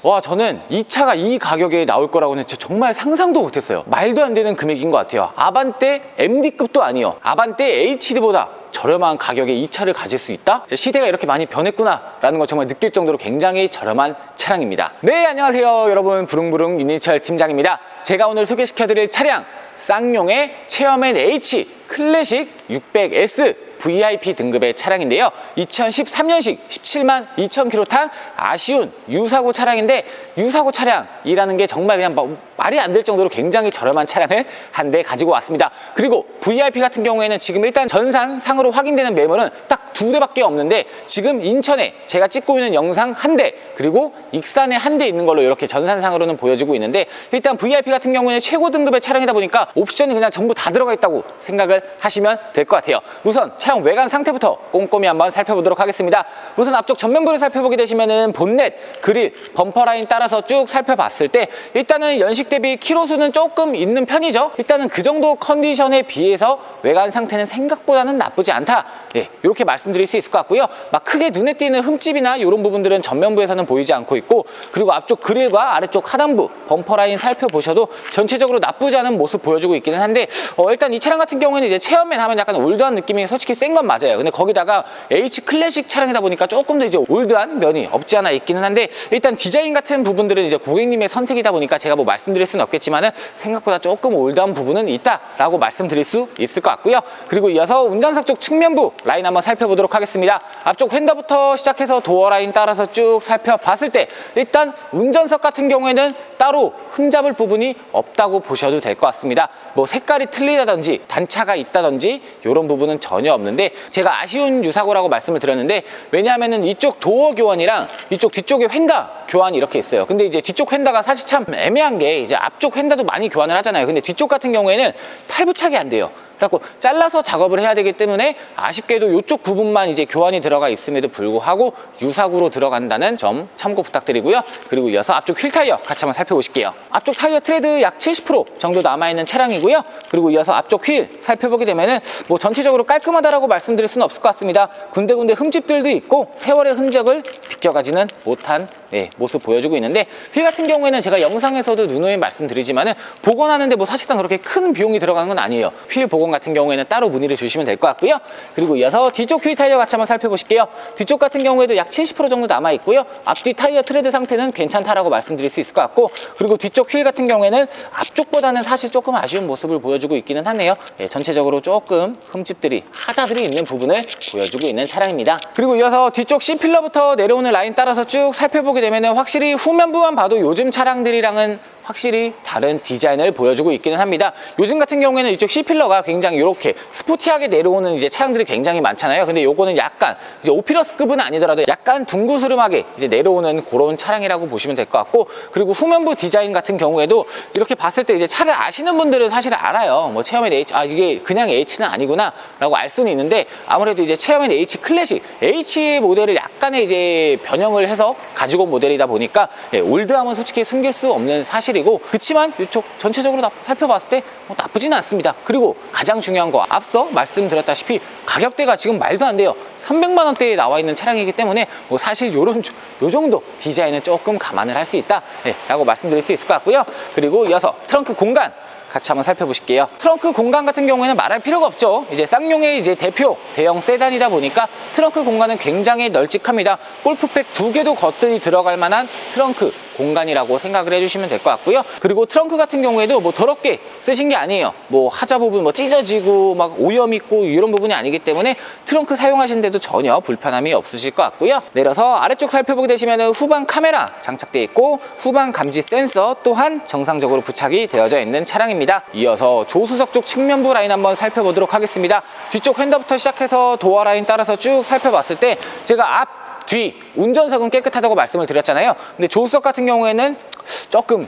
와, 저는 이 차가 이 가격에 나올 거라고는 정말 상상도 못했어요. 말도 안 되는 금액인 것 같아요. 아반떼 MD급도 아니요, 아반떼 HD보다 저렴한 가격에 이 차를 가질 수 있다? 시대가 이렇게 많이 변했구나 라는 걸 정말 느낄 정도로 굉장히 저렴한 차량입니다. 네, 안녕하세요 여러분, 부릉부릉 윤희철 팀장입니다. 제가 오늘 소개시켜드릴 차량, 쌍용의 체어맨 H 클래식 600S VIP 등급의 차량인데요, 2013년식 17만 2,000km 탄 아쉬운 유사고 차량인데, 유사고 차량이라는 게 정말 그냥 말이 안 될 정도로 굉장히 저렴한 차량을 한 대 가지고 왔습니다. 그리고 VIP 같은 경우에는 지금 일단 전산상으로 확인되는 매물은 딱 2대밖에 없는데, 지금 인천에 제가 찍고 있는 영상 1대, 그리고 익산에 1대 있는 걸로 이렇게 전산상으로는 보여지고 있는데, 일단 VIP 같은 경우에는 최고 등급의 차량이다 보니까 옵션이 그냥 전부 다 들어가 있다고 생각을 하시면 될 것 같아요. 우선 차량 외관 상태부터 꼼꼼히 한번 살펴보도록 하겠습니다. 우선 앞쪽 전면부를 살펴보게 되시면은 본넷, 그릴, 범퍼 라인 따라서 쭉 살펴봤을 때 일단은 연식 대비 키로수는 조금 있는 편이죠. 일단은 그 정도 컨디션에 비해서 외관 상태는 생각보다는 나쁘지 않다, 이렇게 말씀드릴 수 있을 것 같고요. 막 크게 눈에 띄는 흠집이나 이런 부분들은 전면부에서는 보이지 않고 있고, 그리고 앞쪽 그릴과 아래쪽 하단부 범퍼 라인 살펴보셔도 전체적으로 나쁘지 않은 모습 보여주고 있기는 한데, 일단 이 차량 같은 경우에는 이제 체어맨 하면 약간 올드한 느낌이 솔직히 센 건 맞아요. 근데 거기다가 H 클래식 차량이다 보니까 조금 더 이제 올드한 면이 없지 않아 있기는 한데, 일단 디자인 같은 부분들은 이제 고객님의 선택이다 보니까 제가 뭐 말씀드릴 수는 없겠지만은 생각보다 조금 올드한 부분은 있다라고 말씀드릴 수 있을 것 같고요. 그리고 이어서 운전석 쪽 측면부 라인 한번 살펴보도록 하겠습니다. 앞쪽 휀더부터 시작해서 도어 라인 따라서 쭉 살펴봤을 때 일단 운전석 같은 경우에는 따로 흠잡을 부분이 없다고 보셔도 될 것 같습니다. 뭐 색깔이 틀리다든지 단차가 있다든지 이런 부분은 전혀 없는데, 제가 아쉬운 유사고라고 말씀을 드렸는데, 왜냐하면은 이쪽 도어 교환이랑 이쪽 뒤쪽에 휀다 교환이 이렇게 있어요. 근데 이제 뒤쪽 휀다가 사실 참 애매한 게, 이제 앞쪽 휀다도 많이 교환을 하잖아요. 근데 뒤쪽 같은 경우에는 탈부착이 안 돼요. 그래갖고 잘라서 작업을 해야 되기 때문에 아쉽게도 이쪽 부분만 이제 교환이 들어가 있음에도 불구하고 유사구로 들어간다는 점 참고 부탁드리고요. 그리고 이어서 앞쪽 휠 타이어 같이 한번 살펴보실게요. 앞쪽 타이어 트레드 약 70% 정도 남아있는 차량이고요. 그리고 이어서 앞쪽 휠 살펴보게 되면은 뭐 전체적으로 깔끔하다라고 말씀드릴 수는 없을 것 같습니다. 군데군데 흠집들도 있고 세월의 흔적을 비껴가지는 못한 모습 보여주고 있는데, 휠 같은 경우에는 제가 영상에서도 누누이 말씀드리지만은 복원하는데 뭐 사실상 그렇게 큰 비용이 들어가는 건 아니에요. 휠 복원 같은 경우에는 따로 문의를 주시면 될 것 같고요. 그리고 이어서 뒤쪽 휠 타이어 같이 한번 살펴보실게요. 뒤쪽 같은 경우에도 약 70% 정도 남아 있고요. 앞뒤 타이어 트레드 상태는 괜찮다라고 말씀드릴 수 있을 것 같고, 그리고 뒤쪽 휠 같은 경우에는 앞쪽보다는 사실 조금 아쉬운 모습을 보여주고 있기는 하네요. 전체적으로 조금 흠집들이, 하자들이 있는 부분을 보여주고 있는 차량입니다. 그리고 이어서 뒤쪽 C필러부터 내려오는 라인 따라서 쭉 살펴보게 되면은 확실히 후면부만 봐도 요즘 차량들이랑은 확실히 다른 디자인을 보여주고 있기는 합니다. 요즘 같은 경우에는 이쪽 C필러가 굉장히 이렇게 스포티하게 내려오는 이제 차량들이 굉장히 많잖아요. 근데 요거는 약간 이제 오피러스급은 아니더라도 약간 둥구스름하게 이제 내려오는 그런 차량이라고 보시면 될 것 같고, 그리고 후면부 디자인 같은 경우에도 이렇게 봤을 때 이제 차를 아시는 분들은 사실 알아요. 뭐 체어맨 H, 이게 그냥 H는 아니구나 라고 알 수는 있는데, 아무래도 이제 체어맨 H 클래식 H 모델을 약간의 이제 변형을 해서 가지고 온 모델이다 보니까 올드함은 솔직히 숨길 수 없는 사실이고, 그렇지만 이쪽 전체적으로 살펴봤을 때 나쁘지는 않습니다. 그리고 가장 중요한 거, 앞서 말씀드렸다시피 가격대가 지금 말도 안 돼요. 300만 원대에 나와 있는 차량이기 때문에 뭐 사실 요 정도 디자인은 조금 감안을 할 수 있다 라고 말씀드릴 수 있을 것 같고요. 그리고 이어서 트렁크 공간 같이 한번 살펴보실게요. 트렁크 공간 같은 경우에는 말할 필요가 없죠. 이제 쌍용의 이제 대표 대형 세단이다 보니까 트렁크 공간은 굉장히 널찍합니다. 골프백 2개도 거뜬히 들어갈 만한 트렁크 공간이라고 생각을 해주시면 될 것 같고요. 그리고 트렁크 같은 경우에도 뭐 더럽게 쓰신 게 아니에요. 뭐 하자 부분 뭐 찢어지고 막 오염 있고 이런 부분이 아니기 때문에 트렁크 사용하시는데도 전혀 불편함이 없으실 것 같고요. 내려서 아래쪽 살펴보게 되시면 후방 카메라 장착되어 있고, 후방 감지 센서 또한 정상적으로 부착이 되어져 있는 차량입니다. 이어서 조수석 쪽 측면부 라인 한번 살펴보도록 하겠습니다. 뒤쪽 휀더부터 시작해서 도어 라인 따라서 쭉 살펴봤을 때, 제가 뒤 운전석은 깨끗하다고 말씀을 드렸잖아요. 근데 조수석 같은 경우에는 조금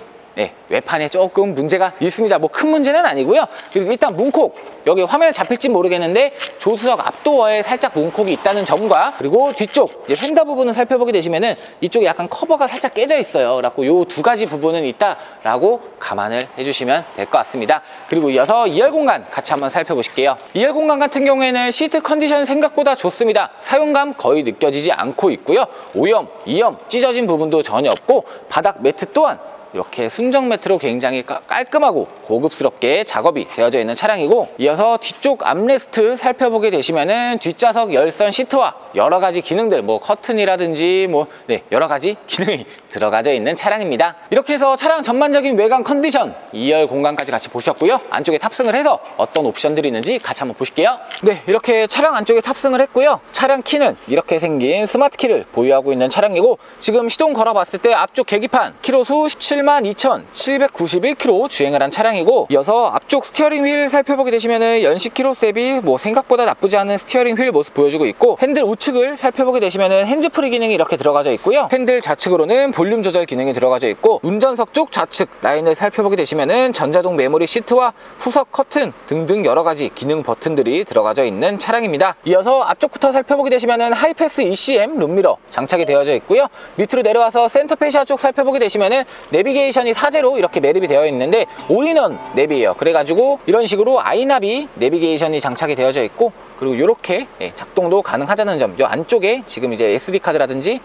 외판에 조금 문제가 있습니다. 뭐 큰 문제는 아니고요. 그리고 일단 문콕, 여기 화면에 잡힐지 모르겠는데 조수석 앞도어에 살짝 문콕이 있다는 점과, 그리고 뒤쪽 이제 휀더 부분을 살펴보게 되시면은 이쪽에 약간 커버가 살짝 깨져 있어요. 그래갖고 요 두 가지 부분은 있다라고 감안을 해주시면 될 것 같습니다. 그리고 이어서 2열 공간 같이 한번 살펴보실게요. 2열 공간 같은 경우에는 시트 컨디션 생각보다 좋습니다. 사용감 거의 느껴지지 않고 있고요. 오염, 이염, 찢어진 부분도 전혀 없고, 바닥 매트 또한 이렇게 순정 매트로 굉장히 깔끔하고 고급스럽게 작업이 되어져 있는 차량이고, 이어서 뒤쪽 암레스트 살펴보게 되시면은 뒷좌석 열선 시트와 여러 가지 기능들, 뭐 커튼이라든지 여러 가지 기능이 들어가져 있는 차량입니다. 이렇게 해서 차량 전반적인 외관 컨디션 2열 공간까지 같이 보셨고요. 안쪽에 탑승을 해서 어떤 옵션들이 있는지 같이 한번 보실게요. 이렇게 차량 안쪽에 탑승을 했고요. 차량 키는 이렇게 생긴 스마트 키를 보유하고 있는 차량이고, 지금 시동 걸어봤을 때 앞쪽 계기판 키로수 172,791km 주행을 한 차량이고, 이어서 앞쪽 스티어링 휠 살펴보게 되시면은 연식 키로수 대비 생각보다 나쁘지 않은 스티어링 휠 모습 보여주고 있고, 핸들 우측을 살펴보게 되시면은 핸즈프리 기능이 이렇게 들어가져 있고요. 핸들 좌측으로는 볼륨 조절 기능이 들어가져 있고, 운전석 쪽 좌측 라인을 살펴보게 되시면은 전자동 메모리 시트와 후석 커튼 등등 여러 가지 기능 버튼들이 들어가져 있는 차량입니다. 이어서 앞쪽부터 살펴보게 되시면은 하이패스 ECM 룸미러 장착이 되어져 있고요. 밑으로 내려와서 센터페시아 쪽 살펴보게 되시면은 내비게이션이 사제로 이렇게 매립이 되어 있는데 올인원 내비예요. 그래가지고 이런 식으로 아이나비 내비게이션이 장착이 되어져 있고, 그리고 이렇게 작동도 가능하다는 점, 이 안쪽에 지금 이제 SD카드라든지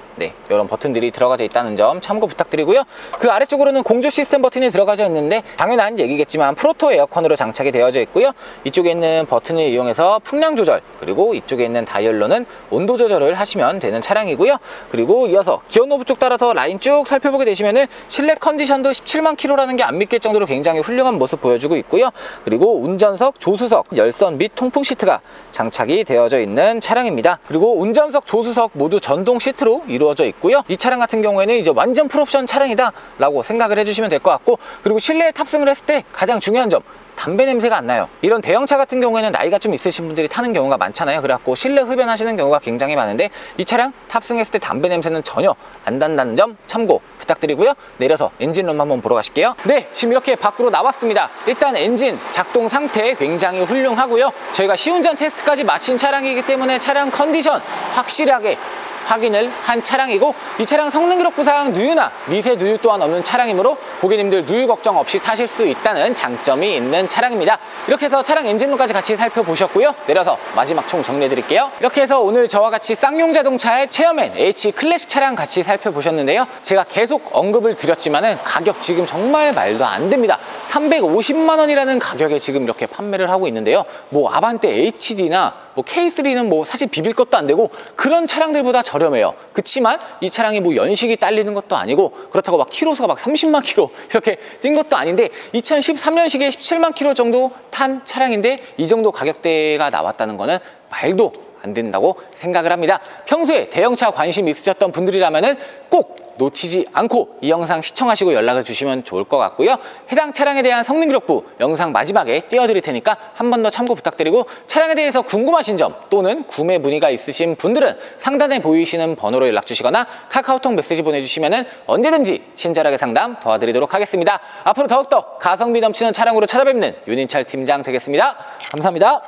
이런 버튼들이 들어가져 있다는 점 참고 부탁드리고요. 그 아래쪽으로는 공조 시스템 버튼이 들어가져 있는데 당연한 얘기겠지만 프로토 에어컨으로 장착이 되어져 있고요. 이쪽에 있는 버튼을 이용해서 풍량 조절, 그리고 이쪽에 있는 다이얼로는 온도 조절을 하시면 되는 차량이고요. 그리고 이어서 기어 노브 쪽 따라서 라인 쭉 살펴보게 되시면은 실내 컨디션도 17만 킬로라는 게 안 믿길 정도로 굉장히 훌륭한 모습 보여주고 있고요. 그리고 운전석, 조수석, 열선 및 통풍 시트가 장착이 되어져 있는 차량입니다. 그리고 운전석, 조수석 모두 전동 시트로 이루어져 있고요. 이 차량 같은 경우에는 이제 완전 풀옵션 차량이다 라고 생각을 해주시면 될 것 같고, 그리고 실내에 탑승을 했을 때 가장 중요한 점, 담배 냄새가 안 나요. 이런 대형차 같은 경우에는 나이가 좀 있으신 분들이 타는 경우가 많잖아요. 그래갖고 실내 흡연하시는 경우가 굉장히 많은데 이 차량 탑승했을 때 담배 냄새는 전혀 안 난다는 점 참고 부탁드리고요. 내려서 엔진룸 한번 보러 가실게요. 지금 이렇게 밖으로 나왔습니다. 일단 엔진 작동 상태 굉장히 훌륭하고요. 저희가 시운전 테스트까지 마친 차량이기 때문에 차량 컨디션 확실하게 확인을 한 차량이고, 이 차량 성능 기록부상 누유나 미세 누유 또한 없는 차량이므로 고객님들 누유 걱정 없이 타실 수 있다는 장점이 있는 차량입니다. 이렇게 해서 차량 엔진룸까지 같이 살펴보셨고요. 내려서 마지막 총 정리해 드릴게요. 이렇게 해서 오늘 저와 같이 쌍용 자동차의 체어맨 H 클래식 차량 같이 살펴보셨는데요. 제가 계속 언급을 드렸지만은 가격 지금 정말 말도 안 됩니다. 350만 원이라는 가격에 지금 이렇게 판매를 하고 있는데요. 아반떼 HD나 K3는 사실 비빌 것도 안 되고 그런 차량들보다 저렴해요. 그치만 이 차량이 연식이 딸리는 것도 아니고, 그렇다고 막 키로수가 막 30만 킬로 이렇게 뛴 것도 아닌데 2013년식에 17만 킬로 정도 탄 차량인데 이 정도 가격대가 나왔다는 거는 말도 안 된다고 생각을 합니다. 평소에 대형차 관심 있으셨던 분들이라면은 꼭 놓치지 않고 이 영상 시청하시고 연락을 주시면 좋을 것 같고요. 해당 차량에 대한 성능 기록부 영상 마지막에 띄워드릴 테니까 한 번 더 참고 부탁드리고, 차량에 대해서 궁금하신 점 또는 구매 문의가 있으신 분들은 상단에 보이시는 번호로 연락 주시거나 카카오톡 메시지 보내주시면 언제든지 친절하게 상담 도와드리도록 하겠습니다. 앞으로 더욱더 가성비 넘치는 차량으로 찾아뵙는 윤인철 팀장 되겠습니다. 감사합니다.